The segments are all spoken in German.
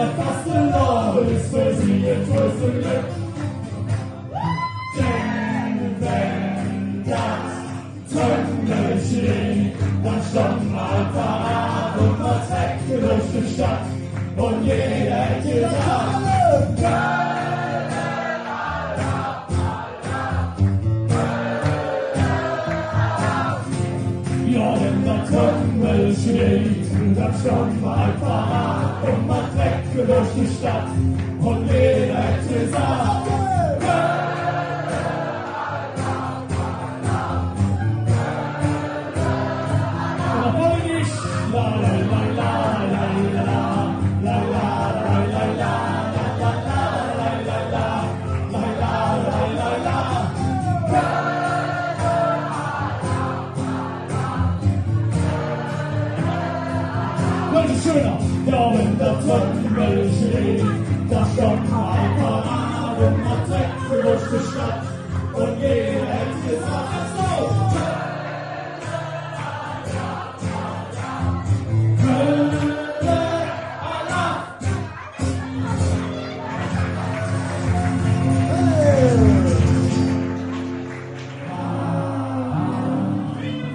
sagt, dass der Love ist für sie ein größtes Glück. Denn wenn das Tunnel steht, dann stand mal parat und man trägt durch die Stadt und jeder hätte gesagt, ja, wenn der Tunnel steht, dann stand mal parat und man trägt durch die Stadt und jeder hätte gesagt, schöner, ja, wenn der Tunnel steht, da stand mal parat und man trägt durch die Stadt und jeder hätte gesagt, so!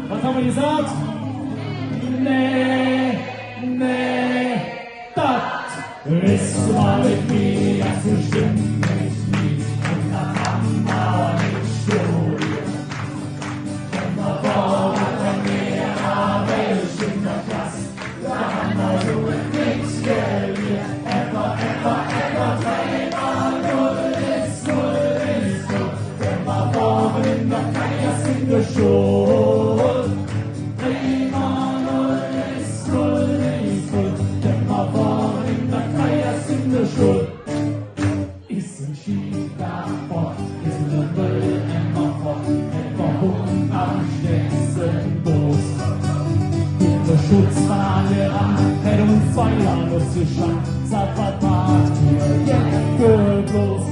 Was haben wir gesagt? Nee, das ist mal mit mir, das stimmt nicht, und das kann man nicht studieren. Wenn wir wollen, wenn wir welch in der Klasse, da haben wir so nichts gelernt. Ever, 3x0 ist 0 ist 0. Wenn wir wollen, dann kann das in der Schule. 3x0 ist 0 ist 0. Wenn wir wollen, dann kann das in der Schule. Ist ein Skitag, ist ein Müll immer fort, etwa Hund am stärksten los. Mit der Schutzfahne ran, hätte uns 2 Jahre geschafft, sagt was macht ihr jetzt bloß.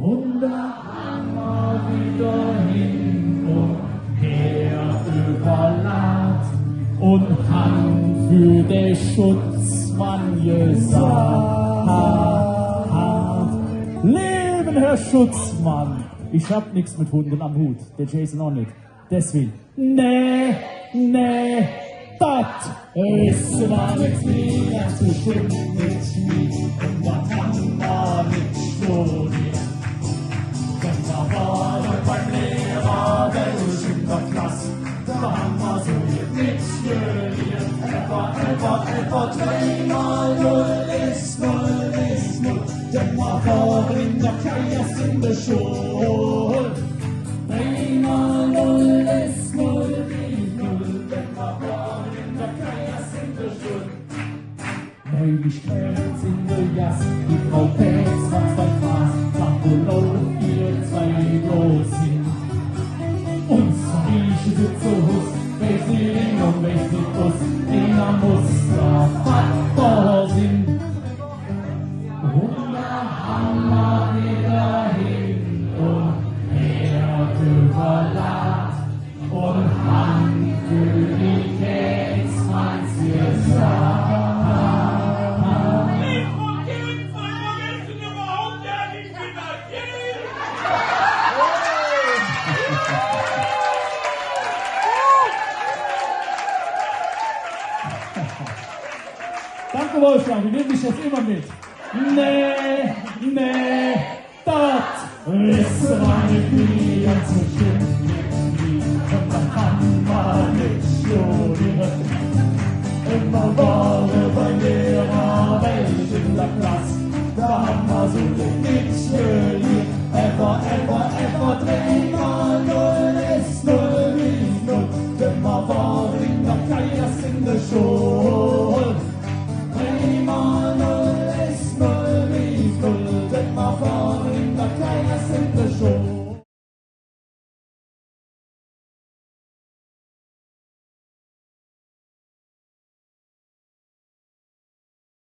Und da haben wir wieder hin und her überladen und haben für den Schutzmann gesagt. Leben, Herr Schutzmann! Ich hab nix mit Hunden am Hut, der Jason auch nicht. Deswegen, nee, das ist war mit mir, das bestimmt mit mir. Und das kann man nicht studieren. Wenn wir waren beim Lehrer, welch in der Klasse, da haben wir so nichts gelernt. Etwa 3x0 ist 0 ist 0. Denn wir waren in der Klasse in der Schule. 3x0 ist 0 ist 0. Denn wir waren in der Klasse in der Schule. Neulich käm's in der Jass, die Frau Pelz macht 2 Fraß, sagt wo lauft ihr 2 groß hin. Und zwar riechen sie zu Hus, welch sie hin und welch sie Bus, einer muss der Faktor sind. Und da haben wir wieder hin und her überladen und haben für die Kätzmanns gesagt. Danke, Wolfgang, wir nehmen dich jetzt immer mit. Nee, das ist meine Bier zu